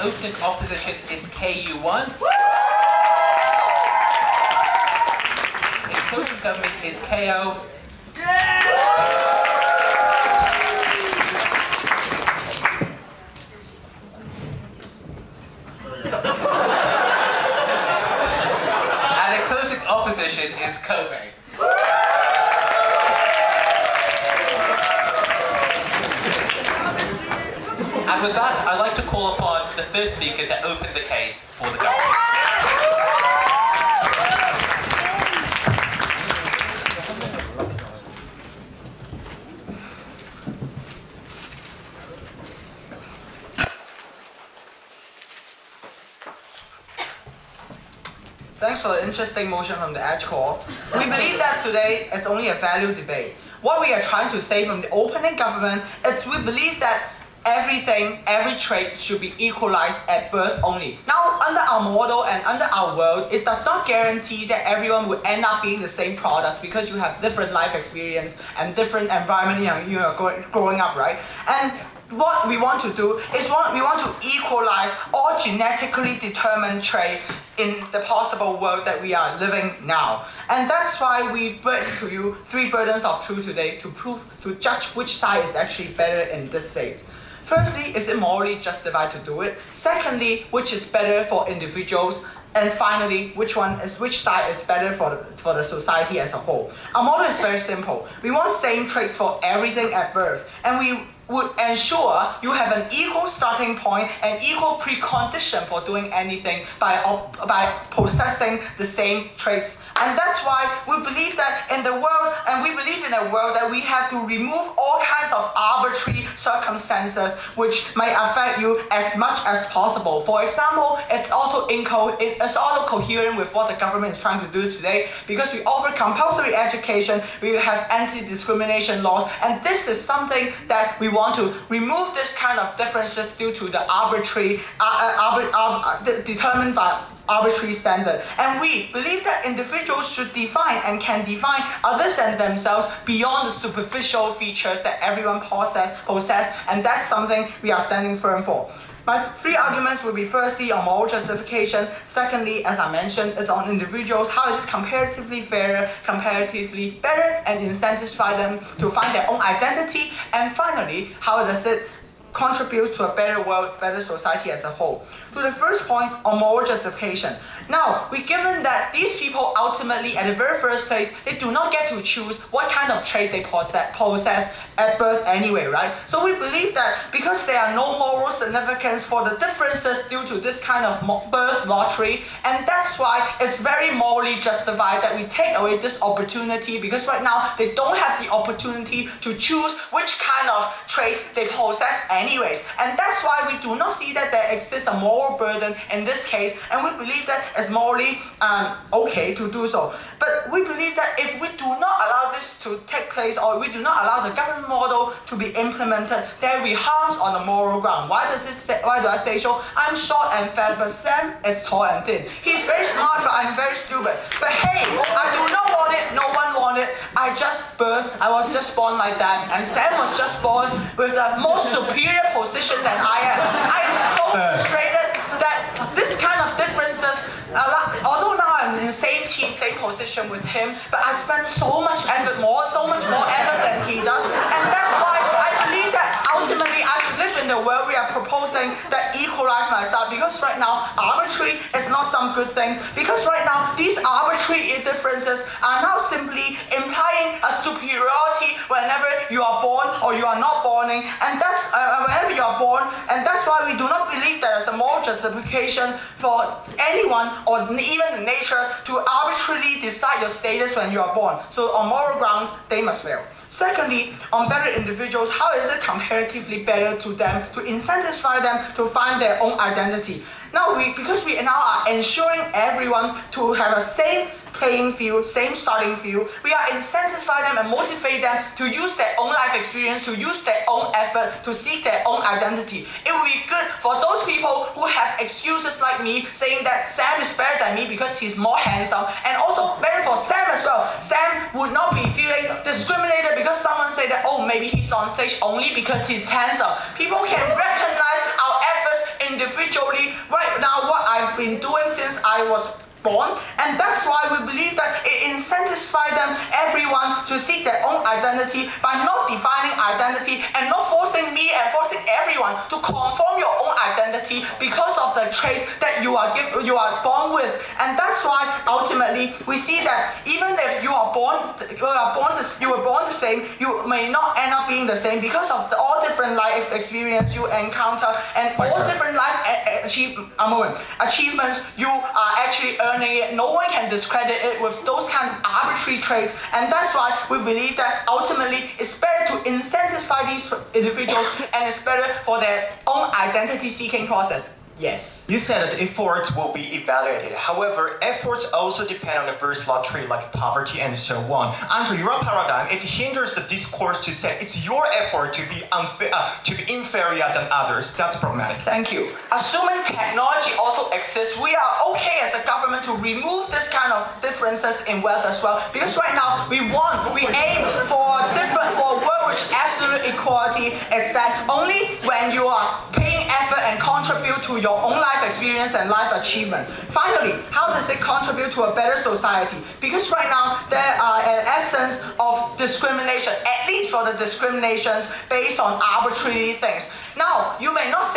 opening opposition is Keio. Including government is Keio. And the closing opposition is Kobe. And with that, I'd like to call upon the first speaker to open the case for the government. Thanks for the interesting motion from the Edge Call. We believe that today is only a value debate. What we are trying to say from the opening government is we believe that every trade should be equalized at birth only. Now, under our model and under our world, it does not guarantee that everyone will end up being the same products because you have different life experience and different environment you are growing up, right? And what we want to do is we want to equalize all genetically determined trade in the possible world that we are living now. And that's why we bring to you 3 burdens of truth today to judge which side is actually better in this state. Firstly, is it morally justified to do it? Secondly, which is better for individuals? And finally, which side is better for the society as a whole? Our model is very simple. We want same traits for everything at birth, and we would ensure you have an equal starting point and equal precondition for doing anything by possessing the same traits. And that's why we believe that in the world, and we believe in a world that we have to remove all kinds of arbitrary circumstances which might affect you as much as possible. For example, it's also coherent with what the government is trying to do today, because we offer compulsory education, we have anti-discrimination laws, and this is something that we want to remove this kind of differences due to the determined by arbitrary standard. And we believe that individuals should define and can define others and themselves beyond the superficial features that everyone possess, and that's something we are standing firm for. My 3 arguments will be firstly on moral justification, secondly, as I mentioned, is on individuals, how is it comparatively fairer, comparatively better, and incentivize them to find their own identity, and finally, how does it contribute to a better world, better society as a whole. To the first point on moral justification. Now, we given that these people ultimately, at the very first place, they do not get to choose what kind of traits they possess at birth anyway, right? So we believe that because there are no moral significance for the differences due to this kind of birth lottery, and that's why it's very morally justified that we take away this opportunity, because right now they don't have the opportunity to choose which kind of traits they possess anyways. And that's why we do not see that there exists a moral burden in this case, and we believe that it's morally okay to do so. But we believe that if we do not allow this to take place, or we do not allow the government model to be implemented, there will be harms on the moral ground. Why do I say so? I'm short and fat, but Sam is tall and thin. He's very smart, but I'm very stupid. But hey, I do not want it, no one wants it. I was just born like that, and Sam was just born with a more superior position than I am. I am so frustrated that this kind of differences, although now I'm in the same team, same position with him, but I spend so much more effort than he does, and that's why I believe that ultimately I should live in the world we are proposing that equalize myself, because right now arbitrary is not some good thing, because right now these arbitrary differences are now simply implying a superiority whenever you are born or you are not born, and that's whenever you are born, and that's why we do not believe there is a moral justification for anyone or even nature to arbitrarily decide your status when you are born. So on moral ground, they must fail. Secondly, on better individuals, how is it comparatively better to them to incentivize them to find their own identity? Now, because we now are ensuring everyone to have a same playing field, same starting field, we are incentivizing them and motivate them to use their own life experience, to use their own effort, to seek their own identity. It will be good for those people who have excuses like me, saying that Sam is better than me because he's more handsome, and also better for Sam as well. Sam would not be feeling discriminated because someone say that, oh, maybe he's on stage only because he's handsome. People can recognize our efforts individually been doing since I was born, and that's why we believe that it incentivizes everyone to seek their own identity by not defining identity and not forcing me and forcing everyone to conform your own identity because of the traits that you are born with. And that's why ultimately we see that even if you were born the same, you may not end up being the same because of all different life experience you encounter and all different life achievements you are actually earning it. No one can discredit it with those kind of arbitrary traits, and that's why we believe that ultimately it's better to incentivize these individuals and it's better for their own identity seeking process. Yes. You said that efforts will be evaluated. However, efforts also depend on the birth lottery like poverty and so on. Under your paradigm, it hinders the discourse to say it's your effort to be inferior than others. That's problematic. Thank you. Assuming technology also exists, we are okay as a government to remove this kind of differences in wealth as well. Because right now we aim for a world which absolute equality. It's that only when you are paying effort and contribute to your own life experience and life achievement. Finally, how does it contribute to a better society? Because right now there are an absence of discrimination, at least for the discriminations based on arbitrary things. Now, you may not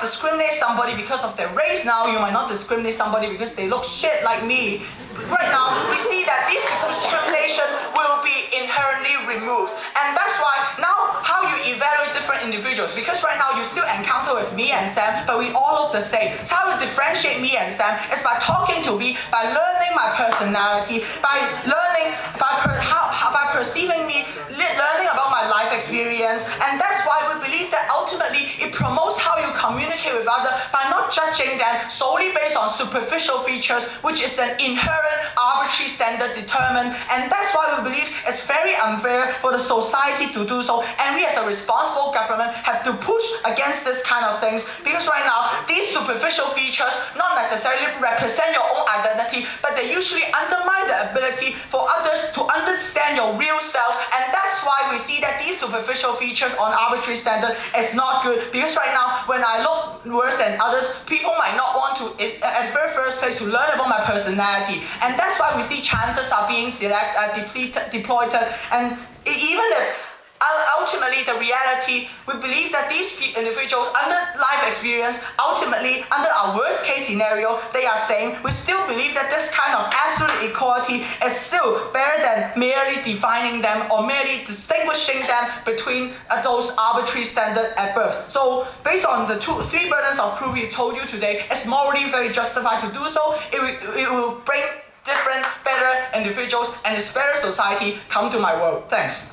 discriminate somebody because of their race. Now, you might not discriminate somebody because they look shit like me. Right now, we see that this discrimination will be inherently removed. And that's why now how you evaluate different individuals, because right now you still encounter with me and Sam, but we all look the same. So how you differentiate me and Sam is by talking to me, by learning my personality, by perceiving me, learning about my life experience. And that's why we believe that ultimately it promotes how you communicate with others by not judging them solely based on superficial features, which is an inherent arbitrary standard determined. And that's why we believe it's very unfair for the society to do so. And we as a responsible government have to push against this kind of things, because right now these superficial features not necessarily represent your own identity, but they usually undermine the ability for others to understand your real self. And that's why we see that these superficial features on arbitrary standard is not good, because right now when I look worse than others, people might not want to at very first place to learn about my personality. And that's why we see chances are being deployed. And even if ultimately the reality, we believe that these individuals under life experience, ultimately under our worst case scenario, they are same. We still believe that this kind of absolute equality is still better than merely defining them or merely distinguishing them between those arbitrary standards at birth. So based on the three burdens of proof we told you today, it's morally very justified to do so. It will bring different, better individuals and a better society come to my world. Thanks.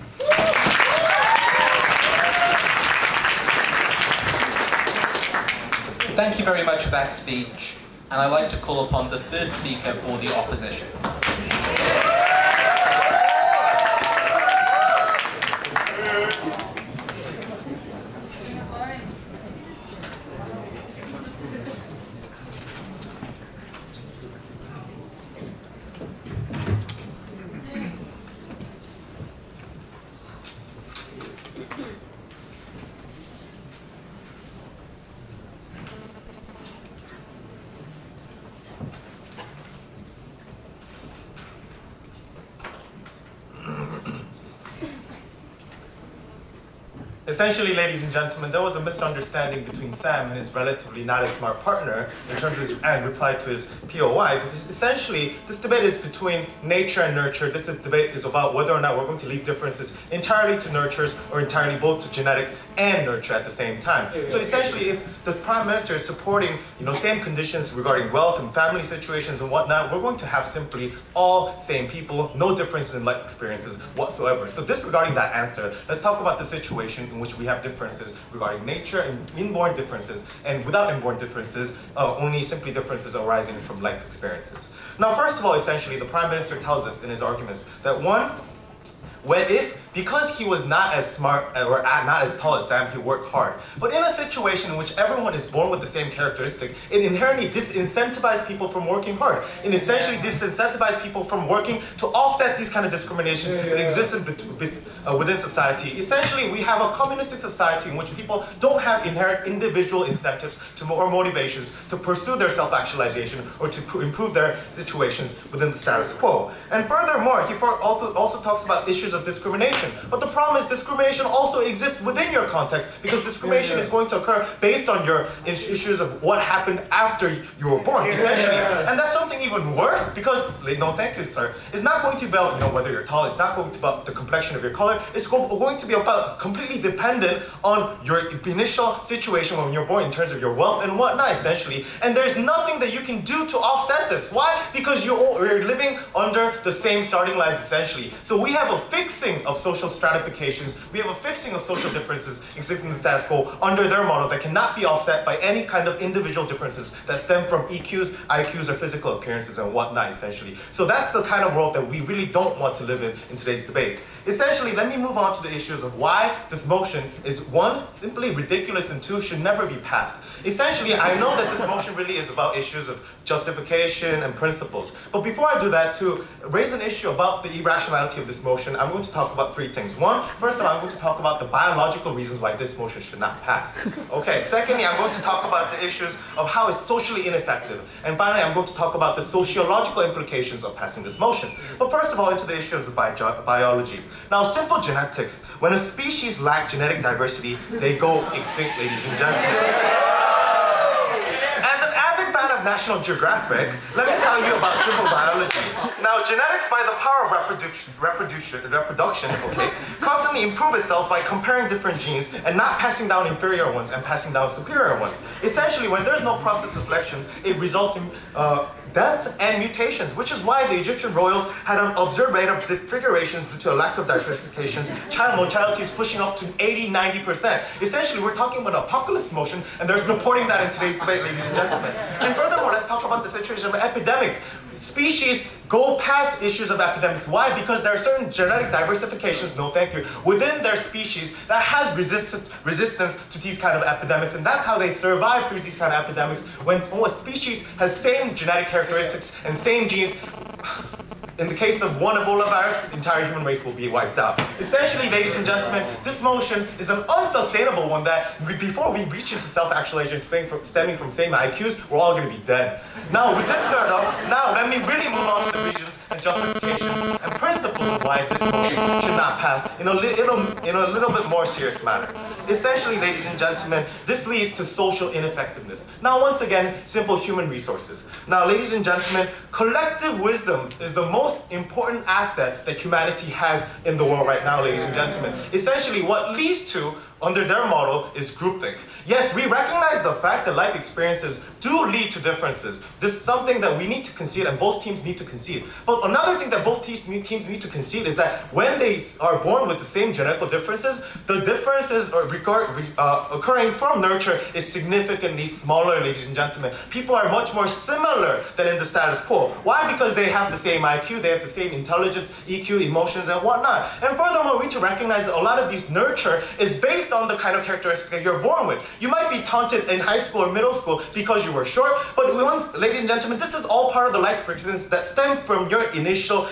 Thank you very much for that speech, and I'd like to call upon the first speaker for the opposition. Essentially, ladies and gentlemen, there was a misunderstanding between Sam and his relatively not as smart partner in terms of his reply to his POI, because essentially this debate is between nature and nurture. This debate is about whether or not we're going to leave differences entirely to nurtures or entirely both to genetics and nurture at the same time. So essentially, if the Prime Minister is supporting same conditions regarding wealth and family situations and whatnot, we're going to have simply all same people, no differences in life experiences whatsoever. So disregarding that answer, let's talk about the situation in which we have differences regarding nature and inborn differences, and without inborn differences, only simply differences arising from life experiences. Now, first of all, essentially, the Prime Minister tells us in his arguments that if because he was not as smart or not as tall as Sam, he worked hard. But in a situation in which everyone is born with the same characteristic, it inherently disincentivizes people from working hard. It essentially disincentivizes people from working to offset these kind of discriminations that exist within society. Essentially, we have a communistic society in which people don't have inherent individual incentives or motivations to pursue their self-actualization or to improve their situations within the status quo. And furthermore, he also talks about issues of discrimination. But the problem is discrimination also exists within your context, because discrimination is going to occur based on your issues of what happened after you were born, essentially. And that's something even worse, because, no thank you sir, it's not going to be about whether you're tall, it's not going to be about the complexion of your color, it's going to be about completely dependent on your initial situation when you're born in terms of your wealth and whatnot, essentially. And there's nothing that you can do to offset this. Why? Because you're living under the same starting lines, essentially. So we have a fixing of social stratifications, we have a fixing of social differences existing in the status quo under their model that cannot be offset by any kind of individual differences that stem from EQs, IQs, or physical appearances and whatnot, essentially. So that's the kind of world that we really don't want to live in today's debate. Essentially, let me move on to the issues of why this motion is, one, simply ridiculous, and two, should never be passed. Essentially, I know that this motion really is about issues of justification and principles. But before I do that, to raise an issue about the irrationality of this motion, I'm going to talk about three things. One, first of all, I'm going to talk about the biological reasons why this motion should not pass. Okay, secondly, I'm going to talk about the issues of how it's socially ineffective. And finally, I'm going to talk about the sociological implications of passing this motion. But first of all, into the issues of biology. Now, simple genetics. When a species lacks genetic diversity, they go extinct, ladies and gentlemen. National Geographic, let me tell you about simple biology. Now, genetics, by the power of reproduction, okay, constantly improve itself by comparing different genes and not passing down inferior ones and passing down superior ones. Essentially, when there's no process of selection, it results in deaths and mutations, which is why the Egyptian royals had an observed rate of disfigurations due to a lack of diversifications. Child mortality is pushing up to 80–90%. Essentially, we're talking about an apocalypse motion, and they're supporting that in today's debate, ladies and gentlemen. And furthermore, let's talk about the situation of epidemics. Species go past issues of epidemics. Why? Because there are certain genetic diversifications, no thank you, within their species that has resistance to these kind of epidemics, and that's how they survive through these kind of epidemics. When a species has same genetic characteristics and same genes, in the case of one Ebola virus, the entire human race will be wiped out. Essentially, ladies and gentlemen, this motion is an unsustainable one that before we reach into self-actualization stemming from same IQs, we're all going to be dead. Now, with this cleared up, now let me really move on to the reasons and justifications and principles of why this motion should not pass in a little bit more serious manner. Essentially, ladies and gentlemen, this leads to social ineffectiveness. Now, once again, simple human resources. Now, ladies and gentlemen, collective wisdom is the most important asset that humanity has in the world right now, ladies and gentlemen. Essentially, what leads to, under their model, is groupthink. Yes, we recognize the fact that life experiences do lead to differences. This is something that we need to concede, and both teams need to concede. But another thing that both teams need to concede is that when they are born with the same genetic differences, the differences occurring from nurture is significantly smaller, ladies and gentlemen. People are much more similar than in the status quo. Why? Because they have the same IQ, they have the same intelligence, EQ, emotions, and whatnot. And furthermore, we need to recognize that a lot of these nurture is based on the kind of characteristics that you're born with. You might be taunted in high school or middle school because you were short, but ladies and gentlemen, this is all part of the life experiences that stem from your initial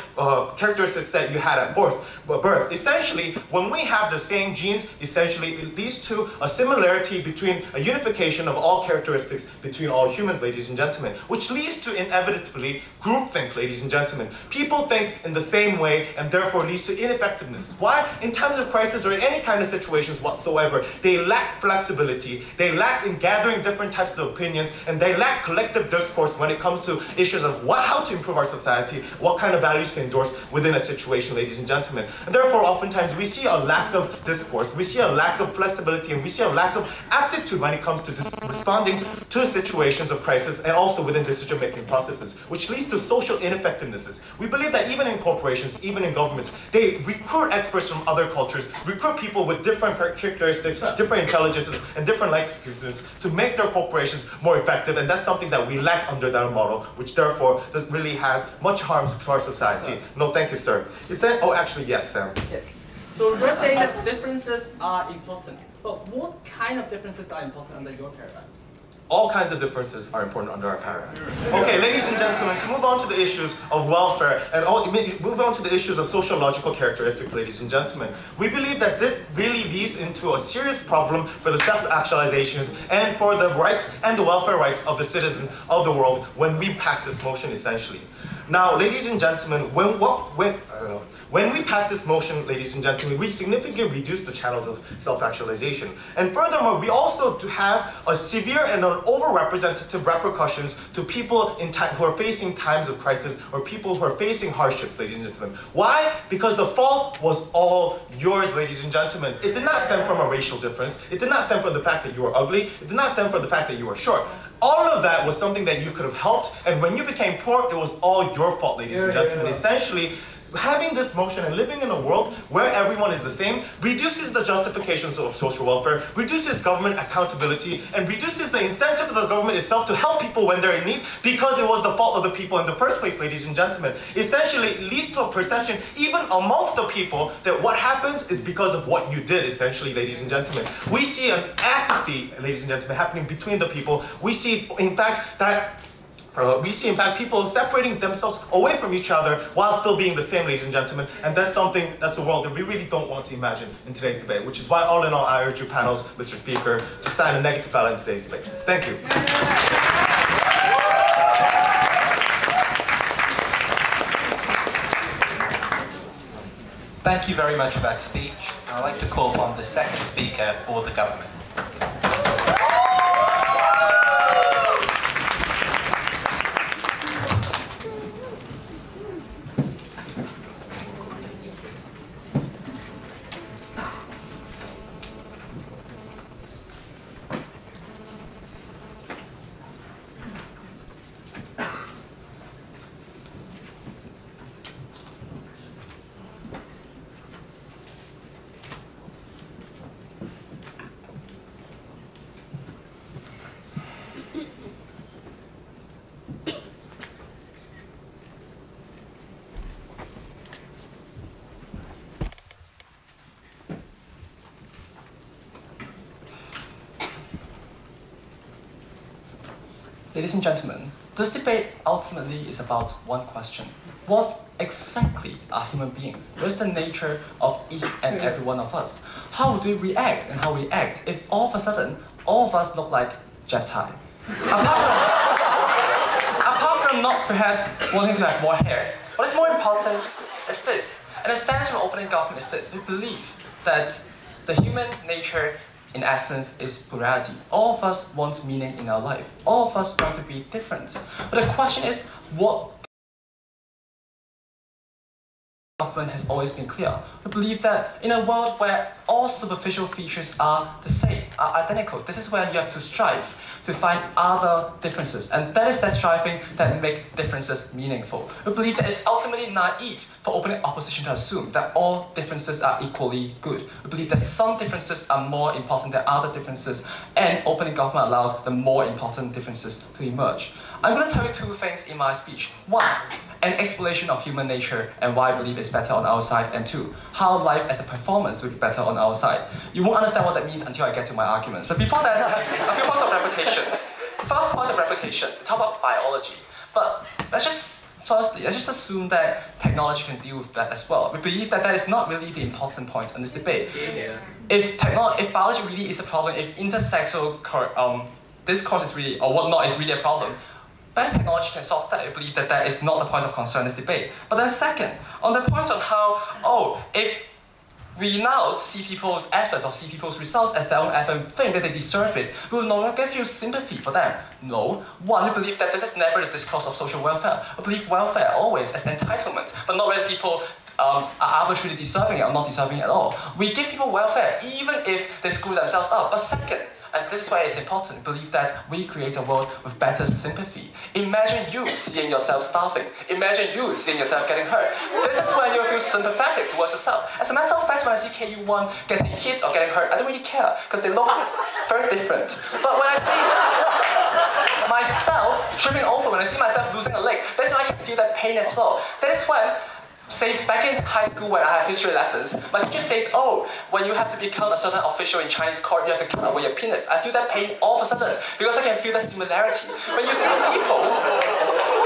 characteristics that you had at birth. Essentially, when we have the same genes, essentially it leads to a similarity between a unification of all characteristics between all humans, ladies and gentlemen, which leads to inevitably groupthink, ladies and gentlemen. People think in the same way and therefore leads to ineffectiveness. Why? In times of crisis or in any kind of situations whatsoever, they lack flexibility, they lack in gathering different types of opinions, and they lack collective discourse when it comes to issues of how to improve our society, what kind of values to endorse within a situation, ladies and gentlemen. And therefore, oftentimes we see a lack of discourse, we see a lack of flexibility, and we see a lack of aptitude when it comes to responding to situations of crisis and also within decision-making processes, which leads to social ineffectivenesses. We believe that even in corporations, even in governments, they recruit experts from other cultures, recruit people with different characteristics, different intelligences, and different life experiences to make their corporations more effective, and that's something that we lack under that model, which therefore really has much harms to our society. No, thank you, sir. You said, oh, actually, yes, Sam. Yes. So you're saying that differences are important, but what kind of differences are important under your paradigm? All kinds of differences are important under our paradigm. Okay, ladies and gentlemen, to move on to the issues of welfare and move on to the issues of sociological characteristics, ladies and gentlemen, we believe that this really leads into a serious problem for the self-actualizations and for the rights and the welfare rights of the citizens of the world when we pass this motion, essentially. Now, ladies and gentlemen, when we pass this motion, ladies and gentlemen, we significantly reduce the channels of self-actualization. And furthermore, we also have a severe and an overrepresentative repercussions to people who are facing times of crisis or people who are facing hardships, ladies and gentlemen. Why? Because the fault was all yours, ladies and gentlemen. It did not stem from a racial difference. It did not stem from the fact that you were ugly. It did not stem from the fact that you were short. All of that was something that you could have helped, and when you became poor, it was all your fault, ladies and gentlemen. Essentially, having this motion and living in a world where everyone is the same reduces the justifications of social welfare, reduces government accountability, and reduces the incentive of the government itself to help people when they're in need because it was the fault of the people in the first place, ladies and gentlemen. Essentially, it leads to a perception, even amongst the people, that what happens is because of what you did, essentially, ladies and gentlemen. We see an apathy, ladies and gentlemen, happening between the people. We see, in fact, people separating themselves away from each other while still being the same, ladies and gentlemen. And that's the world that we really don't want to imagine in today's debate, which is why, all in all, I urge you panels, Mr. Speaker, to sign a negative ballot in today's debate. Thank you. Thank you very much for that speech. I'd like to call upon the second speaker for the government. Ladies and gentlemen, this debate ultimately is about one question. What exactly are human beings? What is the nature of each and every one of us? How would we react and how we act if all of a sudden, all of us look like GF①? Apart from not perhaps wanting to have more hair, what is more important is this, and the stance from opening government is this. We believe that the human nature in essence is plurality. All of us want meaning in our life. All of us want to be different. But the question is, what government has always been clear. We believe that in a world where all superficial features are the same, are identical, this is where you have to strive to find other differences. And that is that striving that make differences meaningful. We believe that it's ultimately naive for opening opposition to assume that all differences are equally good. We believe that some differences are more important than other differences, and opening government allows the more important differences to emerge. I'm going to tell you two things in my speech. One, an explanation of human nature and why I believe it's better on our side, and two, how life as a performance will be better on our side. You won't understand what that means until I get to my arguments. But before that, a few points of refutation. First point of refutation, talk about biology. But let's just assume that technology can deal with that as well. We believe that that is not really the important point in this debate. Yeah. If biology really is a problem, if intersexual discourse is really, or whatnot is really a problem, better technology can solve that. I believe that that is not a point of concern in this debate. But then second, on the point on how, if we now see people's efforts or see people's results as their own effort and think that they deserve it, we will no longer feel sympathy for them. No. One, we believe that this is never the discourse of social welfare. We believe welfare always as an entitlement, but not whether people are arbitrarily deserving it or not deserving it at all. We give people welfare even if they screw themselves up. But second, and this is why it's important, believe that we create a world with better sympathy. Imagine you seeing yourself starving. Imagine you seeing yourself getting hurt. This is when you feel sympathetic towards yourself. As a matter of fact, when I see Keio Univ getting hit or getting hurt, I don't really care, because they look very different. But when I see myself tripping over, when I see myself losing a leg, that's when I can feel that pain as well. That is when Say back in high school when I have history lessons, my teacher says, oh, when you have to become a certain official in Chinese court, you have to cut away your penis. I feel that pain all of a sudden because I can feel that similarity. When you see people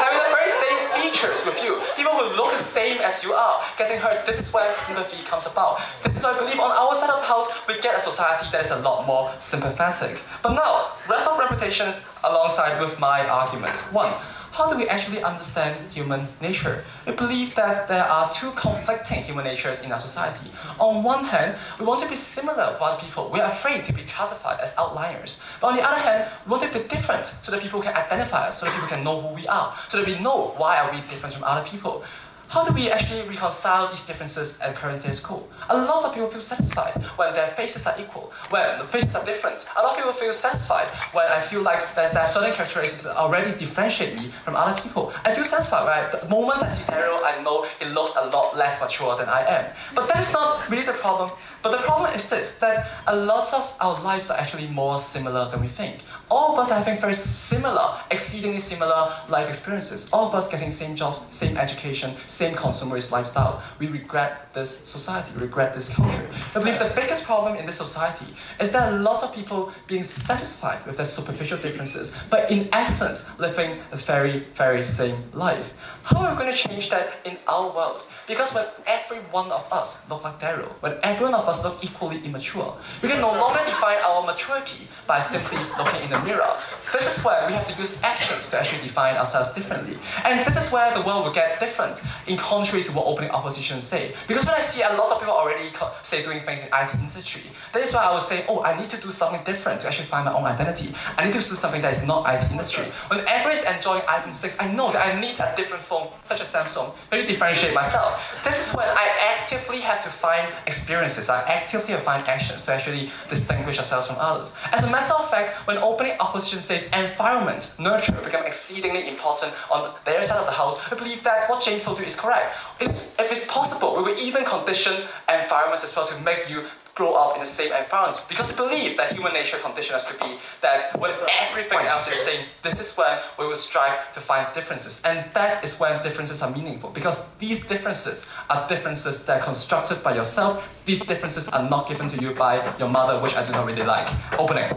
having the very same features with you, people who look the same as you are, getting hurt, this is where sympathy comes about. This is why I believe on our side of the house, we get a society that is a lot more sympathetic. But now, rest of reputations alongside with my arguments. One, how do we actually understand human nature? We believe that there are two conflicting human natures in our society. On one hand, we want to be similar with other people. We are afraid to be classified as outliers. But on the other hand, we want to be different so that people can identify us, so that people can know who we are, so that we know why are we different from other people. How do we actually reconcile these differences at current status quo? A lot of people feel satisfied when their faces are equal, when the faces are different. A lot of people feel satisfied when I feel like there are certain characteristics that already differentiate me from other people. I feel satisfied when the moment I see Daryl, I know he looks a lot less mature than I am. But that is not really the problem. But the problem is this, that a lot of our lives are actually more similar than we think. All of us are having very similar, exceedingly similar life experiences. All of us getting same jobs, same education, same consumerist lifestyle. We regret this society, we regret this culture. I believe the biggest problem in this society is that a lot of people being satisfied with their superficial differences, but in essence, living the very, very same life. How are we going to change that in our world? Because when every one of us look like Daryl, when every one of us look equally immature, we can no longer define our maturity by simply looking in the mirror. This is where we have to use actions to actually define ourselves differently. And this is where the world will get different, in contrary to what opening opposition say. Because when I see a lot of people already say doing things in IT industry, that is why I would say, oh, I need to do something different to actually find my own identity. I need to do something that is not IT industry. When everyone is enjoying iPhone 6, I know that I need a different phone, such as Samsung, to differentiate myself. This is when I actively have to find experiences, I actively have to find actions to actually distinguish ourselves from others. As a matter of fact, when opening opposition says environment, nurture become exceedingly important on their side of the house, I believe that what James told you is correct. If it's possible, we will even condition environments as well to make you grow up in the same environment, because we believe that human nature conditions us to be that when everything else is the same, this is when we will strive to find differences, and that is when differences are meaningful, because these differences are differences that are constructed by yourself. These differences are not given to you by your mother, which I do not really like. Opening.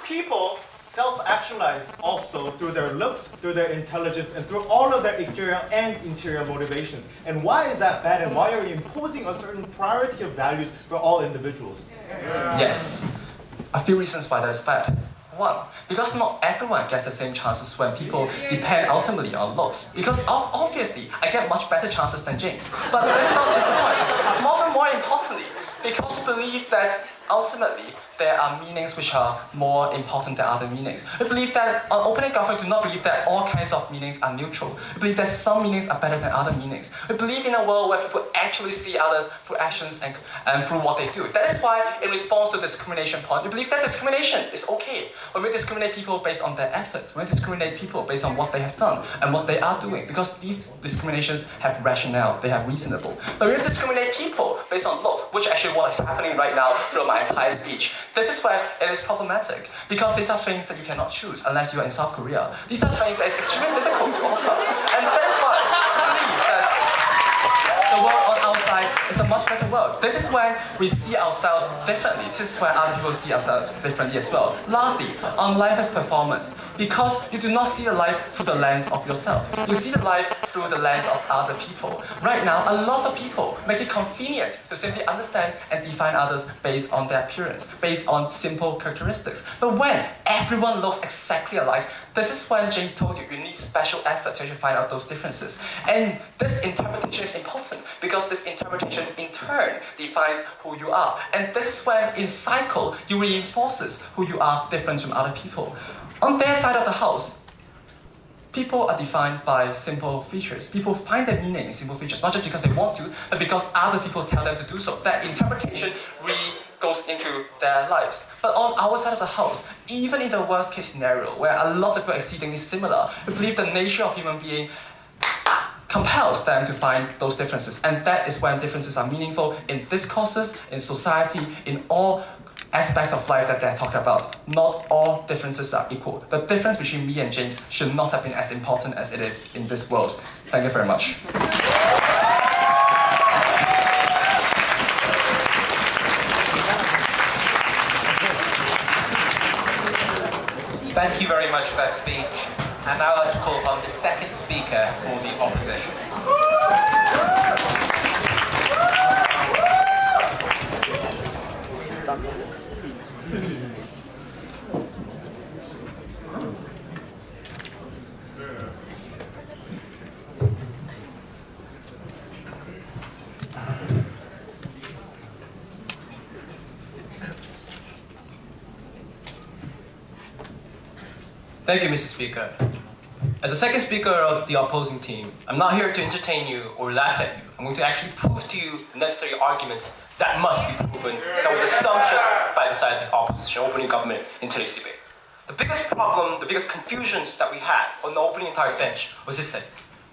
People self-actualize also through their looks, through their intelligence, and through all of their exterior and interior motivations. And why is that bad, and why are we imposing a certain priority of values for all individuals? Yes, a few reasons why that is bad. One, because not everyone gets the same chances when people depend ultimately on looks. Because obviously, I get much better chances than James. But that's not just the point. Also, more importantly, because we believe that ultimately, there are meanings which are more important than other meanings. We believe that on opening government, do not believe that all kinds of meanings are neutral. We believe that some meanings are better than other meanings. We believe in a world where people actually see others through actions and through what they do. That is why, in response to discrimination point, we believe that discrimination is okay. When we discriminate people based on their efforts, when we discriminate people based on what they have done and what they are doing, because these discriminations have rationale, they have reasonable. But when we discriminate people based on looks, which actually what is happening right now through my entire speech, this is where it is problematic, because these are things that you cannot choose unless you are in South Korea. These are things that is extremely difficult to alter, and that is why I believe that the world on our side is a much better world. This is when we see ourselves differently. This is when other people see ourselves differently as well. Lastly, on life as performance, because you do not see the life through the lens of yourself. You see the life through the lens of other people. Right now, a lot of people make it convenient to simply understand and define others based on their appearance, based on simple characteristics. But when everyone looks exactly alike, this is when James told you need special effort to actually find out those differences. And this interpretation is important, because this interpretation in turn defines who you are. And this is when, in cycle, you reinforces who you are different from other people. On their side of the house, people are defined by simple features. People find their meaning in simple features, not just because they want to, but because other people tell them to do so. That interpretation really goes into their lives. But on our side of the house, even in the worst case scenario, where a lot of people are exceedingly similar, we believe the nature of human being compels them to find those differences. And that is when differences are meaningful in discourses, in society, in all aspects of life that they're talking about. Not all differences are equal. The difference between me and James should not have been as important as it is in this world. Thank you very much. Thank you very much for that speech. And now I'd like to call upon the second speaker for the opposition. Thank you, Mr. Speaker. As the second speaker of the opposing team, I'm not here to entertain you or laugh at you. I'm going to actually prove to you the necessary arguments that must be proven that was assumptions by the side of the opposition opening government in today's debate. The biggest problem, the biggest confusions that we had on the opening entire bench was this thing.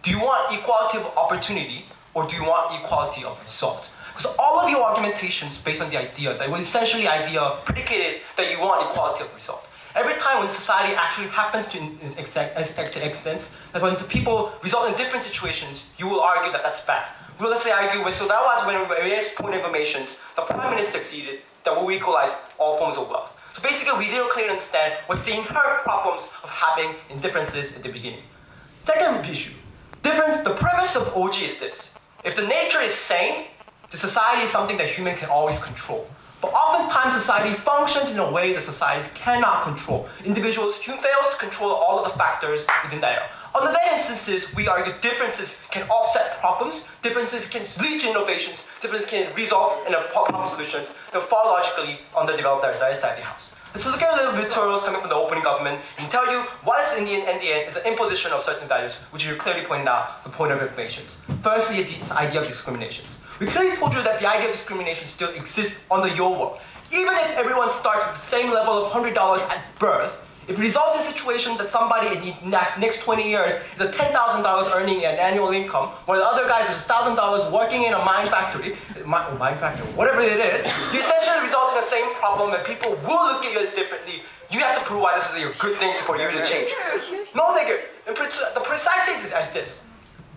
Do you want equality of opportunity or do you want equality of result? Because all of your argumentations based on the idea that was essentially idea predicated that you want equality of result. Every time when society actually happens to extents, that when people result in different situations, you will argue that that's bad. Well, let's say argue with, so that was when various point informations, the Prime Minister succeeded that will equalize all forms of wealth. So basically, we didn't clearly understand what's the inherent problems of having differences at the beginning. Second issue, the premise of OG is this. If the nature is same, the society is something that human can always control. But oftentimes society functions in a way that societies cannot control. Individuals fails to control all of the factors within that area. Under that instances, we argue differences can offset problems, differences can lead to innovations, differences can result in problem solutions that fall logically on the developed society house. Let's look at a little materials coming from the opening government and tell you what is in the end is an imposition of certain values, which you clearly pointed out the point of informations. Firstly, the idea of discriminations. We clearly told you that the idea of discrimination still exists on the your world. Even if everyone starts with the same level of $100 at birth, if it results in situations that somebody in the next 20 years is a $10,000 earning an annual income, while the other guy is $1,000 working in a mine factory, whatever it is, you essentially result in the same problem that people will look at you as differently. You have to prove why this is a good thing for you to change. No, thank you. The precise thing is as this.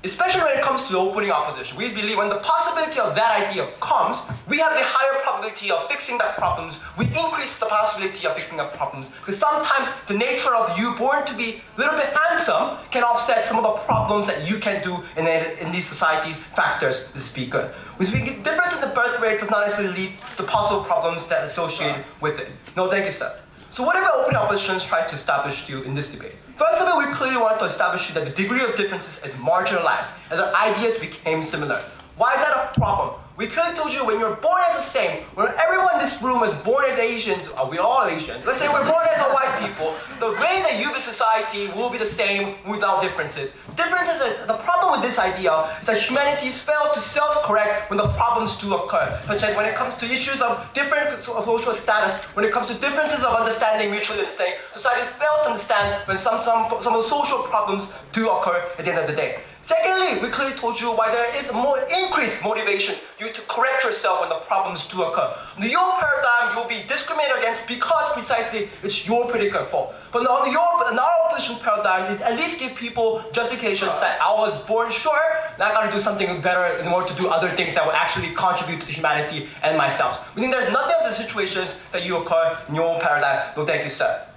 Especially when it comes to the opening opposition, we believe when the possibility of that idea comes, we have the higher probability of fixing that problems. We increase the possibility of fixing that problems because sometimes the nature of you born to be a little bit handsome can offset some of the problems that you can do in these society factors, Mr. Speaker. Which means the difference in the birth rate does not necessarily lead to possible problems that are associated with it. No, thank you, sir. So what have opening oppositions tried to establish to you in this debate? First of all, we clearly want to establish that the degree of differences is marginalized and their ideas became similar. Why is that a problem? We clearly told you when you're born as the same, when everyone in this room is born as Asians, we're all Asians, let's say we're born as a white people, the way that you view society will be the same without differences. The problem with this idea is that humanities fail to self-correct when the problems do occur, such as when it comes to issues of different social status, when it comes to differences of understanding mutually understanding, society fails to understand when some of the social problems do occur at the end of the day. Secondly, we clearly told you why there is a more increased motivation you to correct yourself when the problems do occur. In your paradigm, you'll be discriminated against because precisely it's your particular fault. But in our opposition paradigm, it at least give people justifications that I was born short, and I gotta do something better in order to do other things that will actually contribute to humanity and myself. We think there's nothing of the situations that you occur in your own paradigm. No, thank you, sir.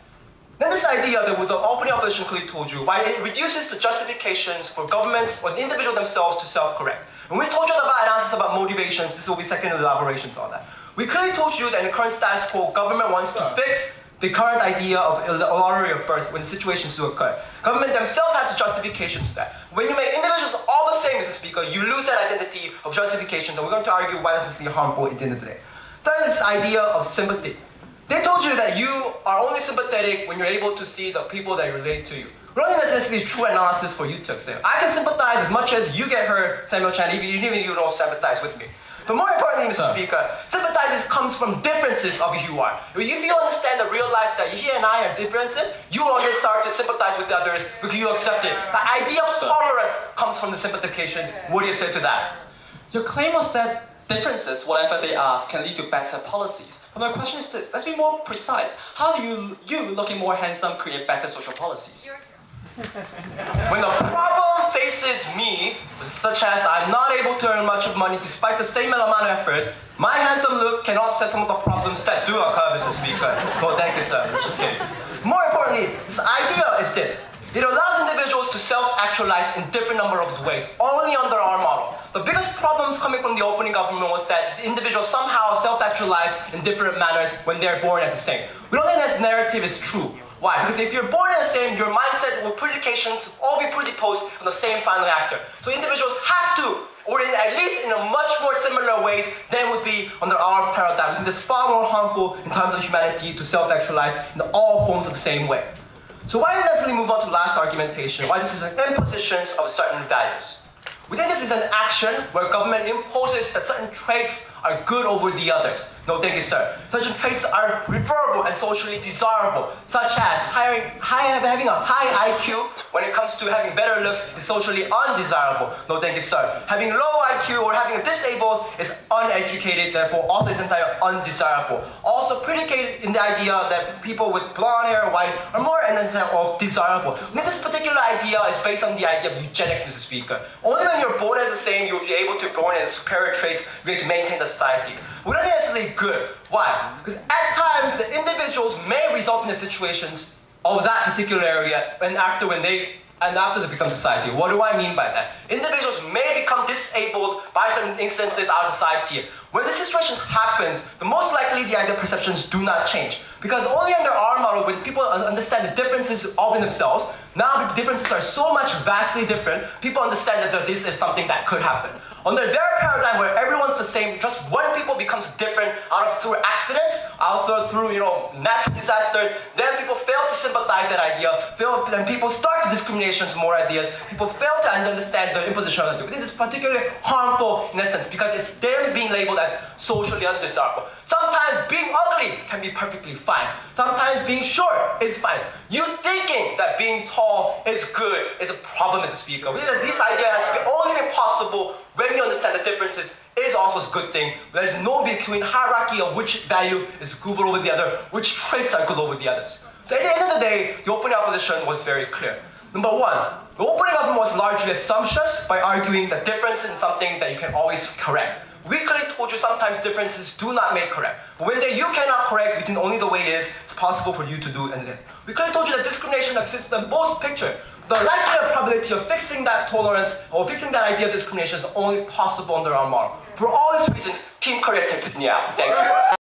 Then this idea that with the opening opposition clearly told you why it reduces the justifications for governments or the individual themselves to self-correct. When we told you about analysis about motivations, this will be second elaborations on that. We clearly told you that in the current status quo, government wants to fix the current idea of a lottery of birth when the situations do occur. Government themselves has a justification to that. When you make individuals all the same, Mr. Speaker, you lose that identity of justifications, and we're going to argue why this is harmful at the end of the day. Third is this idea of sympathy. They told you that you are only sympathetic when you're able to see the people that relate to you. We don't think that's necessarily true analysis for you to accept. I can sympathize as much as you get hurt, Samuel Chan, even if you don't sympathize with me. But more importantly, Mr. Speaker, sympathizes comes from differences of who you are. If you understand and realize that he and I have differences, you will then start to sympathize with the others because you accept it. The idea of tolerance comes from the sympathication. What do you say to that? Your claim was that differences, whatever they are, can lead to better policies. But my question is this, let's be more precise. How do you looking more handsome, create better social policies? When the problem faces me, such as I'm not able to earn much of money despite the same amount of effort, my handsome look can offset some of the problems that do occur, Mr. Speaker. So thank you, sir. Just kidding. More importantly, believe this idea is this. It allows individuals to self-actualize in different number of ways, only under our model. The biggest problems coming from the opening government was that individuals somehow self-actualize in different manners when they're born as the same. We don't think this narrative is true. Why? Because if you're born as the same, your mindset or predictions all be predisposed on the same final actor. So individuals have to, or at least in a much more similar ways than would be under our paradigm. We think this far more harmful in terms of humanity to self-actualize in all forms of the same way. So why don't we move on to the last argumentation, why this is an imposition of certain values. We think this is an action where government imposes that certain traits are good over the others. No, thank you, sir. Certain traits are preferable and socially desirable, such as having a high IQ when it comes to having better looks is socially undesirable. No, thank you, sir. Having low IQ or having a disabled is uneducated, therefore also is entirely undesirable. Also predicated in the idea that people with blonde hair or white are more in the sense of desirable. And this particular idea is based on the idea of eugenics, Mr. Speaker. Only when you're born as the same, you'll be able to born as superior traits, you'll be able to maintain the society. We don't think that's really good. Why? Because at times, the individuals may result in the situations of that particular area after they become society. What do I mean by that? Individuals may become disabled by certain instances out of society. When this situation happens, the most likely the idea perceptions do not change. Because only under our model, when people understand the differences of themselves, now the differences are so much vastly different, people understand that this is something that could happen. Under their paradigm where everyone's the same, just one people becomes different through accidents, through natural disaster, then people fail to sympathize that idea, then people start to discriminations more ideas, people fail to understand the imposition of that. This is particularly harmful in a sense because it's them being labeled as socially undesirable. Sometimes being ugly can be perfectly fine. Sometimes being short is fine. You thinking that being tall is good is a problem, Mr. Speaker. We think that this idea has to be only possible when you understand the differences is also a good thing. There's no between hierarchy of which value is good over the other, which traits are good over the others. So at the end of the day, the opening opposition was very clear. Number one, the opening government was largely assumptuous by arguing that difference is something that you can always correct. We clearly told you sometimes differences do not make correct. But when you cannot correct, we think only the way is it's possible for you to do and then. We clearly told you that discrimination exists in both picture. The likelihood probability of fixing that tolerance or fixing that idea of discrimination is only possible under our model. For all these reasons, Team Korea takes this Neao. Thank you.